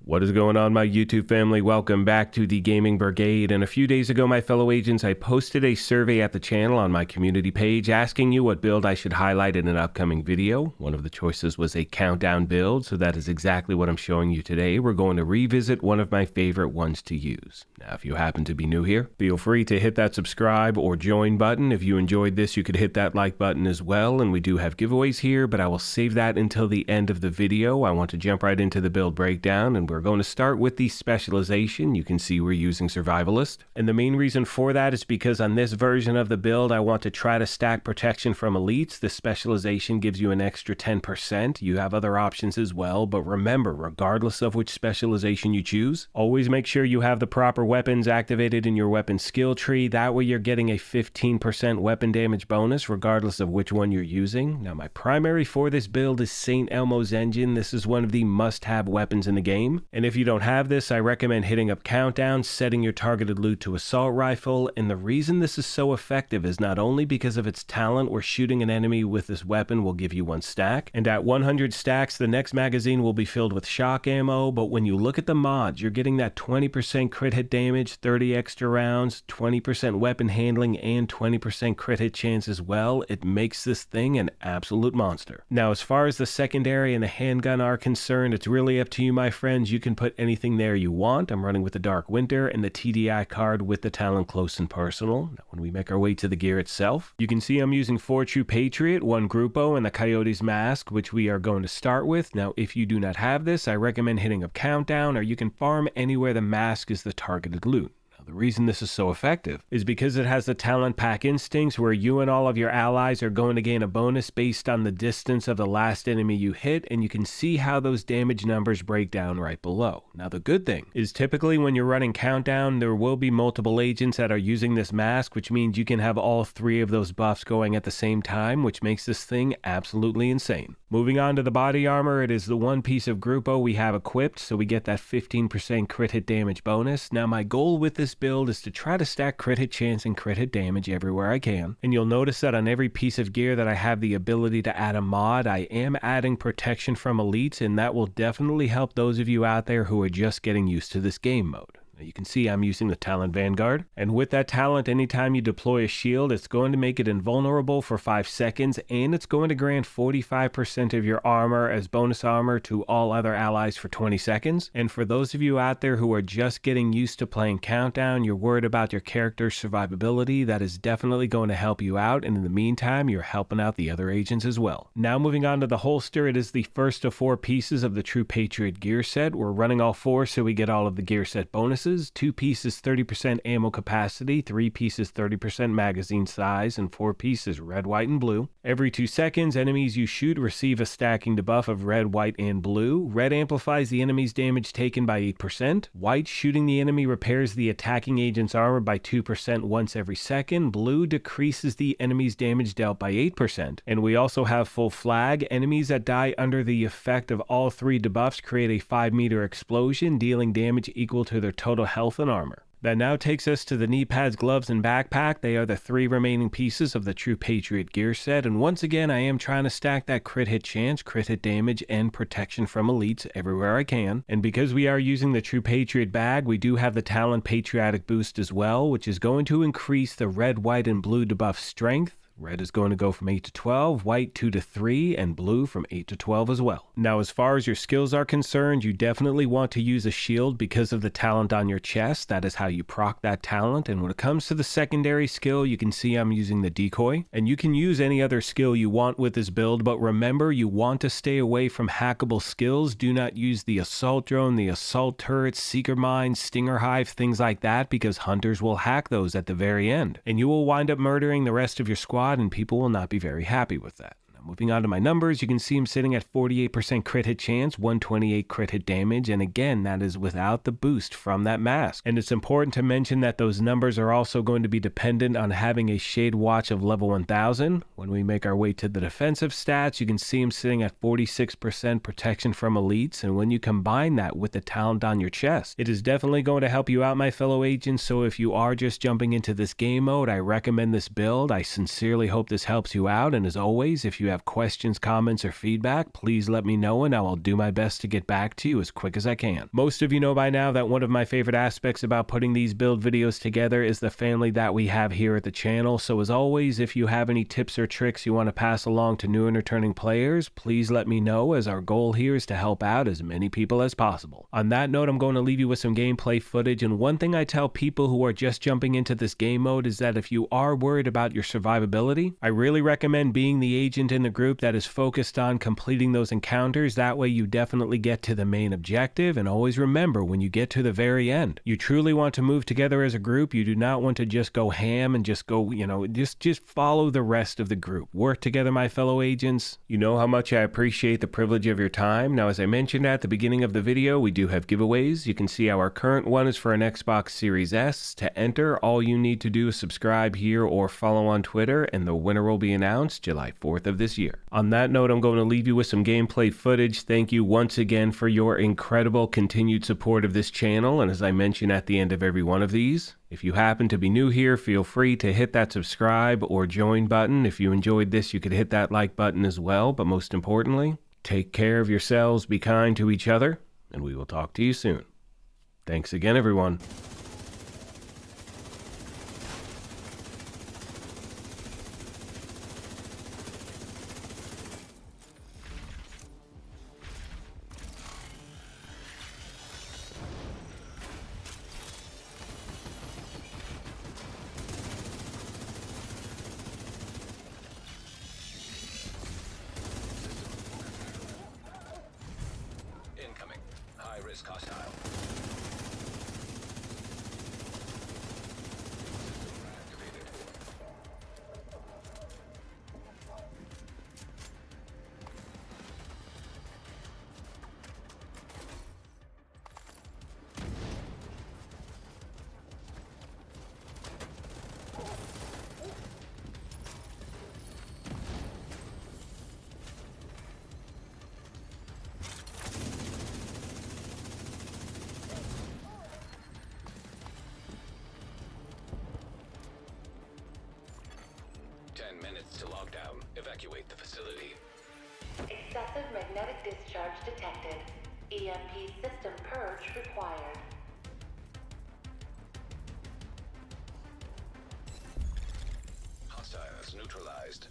What is going on, my YouTube family? Welcome back to the Gaming Brigade. And a few days ago, my fellow agents, I posted a survey at the channel on my community page asking you what build I should highlight in an upcoming video. One of the choices was a countdown build, so that is exactly what I'm showing you today. We're going to revisit one of my favorite ones to use. Now, if you happen to be new here, feel free to hit that subscribe or join button. If you enjoyed this, you could hit that like button as well. And we do have giveaways here, but I will save that until the end of the video. I want to jump right into the build breakdown, and we're going to start with the specialization. You can see we're using Survivalist. And the main reason for that is because on this version of the build, I want to try to stack protection from elites. The specialization gives you an extra 10%. You have other options as well, but remember, regardless of which specialization you choose, always make sure you have the proper weapons activated in your weapon skill tree. That way you're getting a 15% weapon damage bonus regardless of which one you're using. Now, my primary for this build is St. Elmo's engine. This is one of the must-have weapons in the game. And if you don't have this, I recommend hitting up countdown, setting your targeted loot to assault rifle. And the reason this is so effective is not only because of its talent, where shooting an enemy with this weapon will give you 1 stack, and at 100 stacks the next magazine will be filled with shock ammo, but when you look at the mods, you're getting that 20% crit hit damage, 30 extra rounds, 20% weapon handling, and 20% crit hit chance as well. It makes this thing an absolute monster. Now, as far as the secondary and the handgun are concerned, it's really up to you, my friends. You can put anything there you want. I'm running with the Dark Winter and the TDI card with the talent Close and Personal. Now, when we make our way to the gear itself, you can see I'm using 4 True Patriot, 1 Grupo, and the Coyote's Mask, which we are going to start with. Now, if you do not have this, I recommend hitting up countdown, or you can farm anywhere the mask is the targeted loot. The reason this is so effective is because it has the talent pack instincts, where you and all of your allies are going to gain a bonus based on the distance of the last enemy you hit, and you can see how those damage numbers break down right below. Now, the good thing is typically when you're running countdown, there will be multiple agents that are using this mask, which means you can have all 3 of those buffs going at the same time, which makes this thing absolutely insane. Moving on to the body armor, it is the 1 piece of Grupo we have equipped, so we get that 15% crit hit damage bonus. Now, my goal with this build is to try to stack crit hit chance and crit hit damage everywhere I can, and you'll notice that on every piece of gear that I have the ability to add a mod, I am adding protection from elites, and that will definitely help those of you out there who are just getting used to this game mode. Now, you can see I'm using the talent Vanguard, and with that talent, anytime you deploy a shield, it's going to make it invulnerable for 5 seconds, and it's going to grant 45% of your armor as bonus armor to all other allies for 20 seconds. And for those of you out there who are just getting used to playing countdown, you're worried about your character's survivability, that is definitely going to help you out, and in the meantime, you're helping out the other agents as well. Now, moving on to the holster, it is the first of 4 pieces of the True Patriot gear set. We're running all 4 so we get all of the gear set bonuses. 2 pieces 30% ammo capacity, 3 pieces 30% magazine size, and 4 pieces red, white, and blue. Every 2 seconds, enemies you shoot receive a stacking debuff of red, white, and blue. Red amplifies the enemy's damage taken by 8%. White, shooting the enemy repairs the attacking agent's armor by 2% once every second. Blue decreases the enemy's damage dealt by 8%. And we also have full flag. Enemies that die under the effect of all 3 debuffs create a 5-meter explosion, dealing damage equal to their total health and armor. That now takes us to the knee pads, gloves, and backpack. They are the 3 remaining pieces of the True Patriot gear set, and once again, I am trying to stack that crit hit chance, crit hit damage, and protection from elites everywhere I can. And because we are using the True Patriot bag, we do have the talent Patriotic Boost as well, which is going to increase the red, white, and blue debuff strength. Red is going to go from 8 to 12, white 2 to 3, and blue from 8 to 12 as well. Now, as far as your skills are concerned, you definitely want to use a shield because of the talent on your chest. That is how you proc that talent. And when it comes to the secondary skill, you can see I'm using the decoy. And you can use any other skill you want with this build, but remember, you want to stay away from hackable skills. Do not use the assault drone, the assault turret, seeker mine, stinger hive, things like that, because hunters will hack those at the very end. And you will wind up murdering the rest of your squad, and people will not be very happy with that. Moving on to my numbers, you can see I'm sitting at 48% crit hit chance, 128 crit hit damage, and again, that is without the boost from that mask. And it's important to mention that those numbers are also going to be dependent on having a Shade Watch of level 1000. When we make our way to the defensive stats, you can see I'm sitting at 46% protection from elites, and when you combine that with the talent on your chest, it is definitely going to help you out, my fellow agents. So if you are just jumping into this game mode, I recommend this build. I sincerely hope this helps you out, and as always, if you have have questions, comments, or feedback, please let me know and I will do my best to get back to you as quick as I can. Most of you know by now that one of my favorite aspects about putting these build videos together is the family that we have here at the channel. So as always, if you have any tips or tricks you want to pass along to new and returning players, please let me know, as our goal here is to help out as many people as possible. On that note, I'm going to leave you with some gameplay footage, and one thing I tell people who are just jumping into this game mode is that if you are worried about your survivability, I really recommend being the agent in the group that is focused on completing those encounters. That way you definitely get to the main objective, and always remember, when you get to the very end, you truly want to move together as a group. You do not want to just go ham and just go, just follow the rest of the group. Work together, my fellow agents. You know how much I appreciate the privilege of your time. Now, as I mentioned at the beginning of the video, we do have giveaways. You can see our current one is for an Xbox Series S. To enter, all you need to do is subscribe here or follow on Twitter, and the winner will be announced July 4th of this year. On that note, I'm going to leave you with some gameplay footage. Thank you once again for your incredible continued support of this channel, and as I mention at the end of every one of these, if you happen to be new here, feel free to hit that subscribe or join button. If you enjoyed this, you could hit that like button as well, but most importantly, take care of yourselves, be kind to each other, and we will talk to you soon. Thanks again, everyone. Incoming. High-risk hostile. Activated. Minutes to lockdown. Evacuate the facility. Excessive magnetic discharge detected. EMP system purge required. Hostiles neutralized.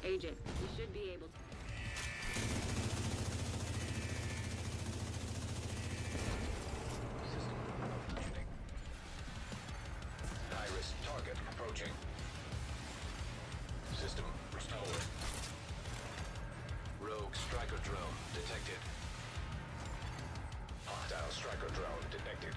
Agent, you should be able to... High-risk target approaching. System restored. Rogue striker drone detected. Hostile striker drone detected.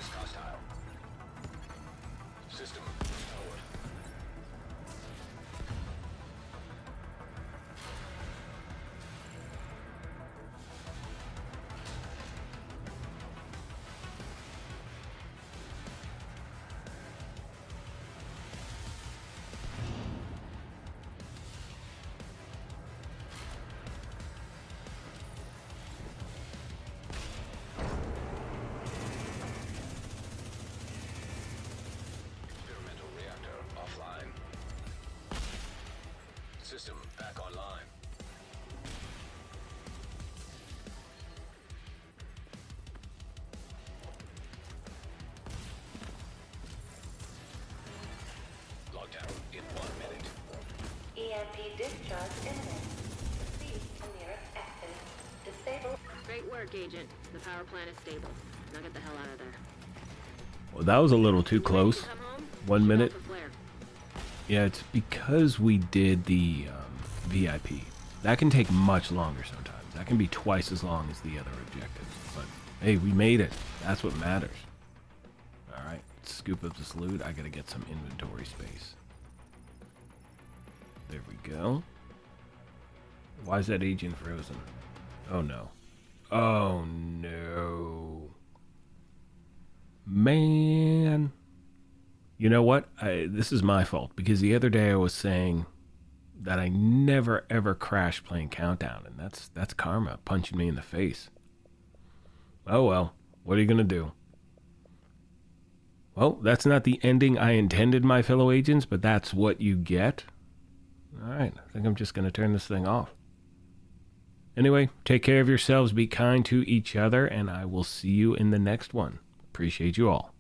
High-risk hostile. System restored. Experimental reactor offline. System back online. Lockdown in 1 minute. EMP discharge imminent. Proceed to nearest exit. Disable. Great work, Agent. The power plant is stable. Now get the hell out of there. Well, that was a little too You ready close. to come home? 1 Shoot minute. off the flare. Yeah, it's because we did the VIP. That can take much longer sometimes. That can be twice as long as the other objectives. But hey, we made it. That's what matters. All right, let's scoop up this loot. I gotta get some inventory space. There we go. Why is that agent frozen? Oh no. Oh no. Man. You know what? This is my fault because the other day I was saying that I never ever crash playing Countdown, and that's karma punching me in the face. Oh well, what are you gonna do? Well, that's not the ending I intended, my fellow agents, but that's what you get. All right, I think I'm just gonna turn this thing off. Anyway, take care of yourselves, be kind to each other, and I will see you in the next one. Appreciate you all.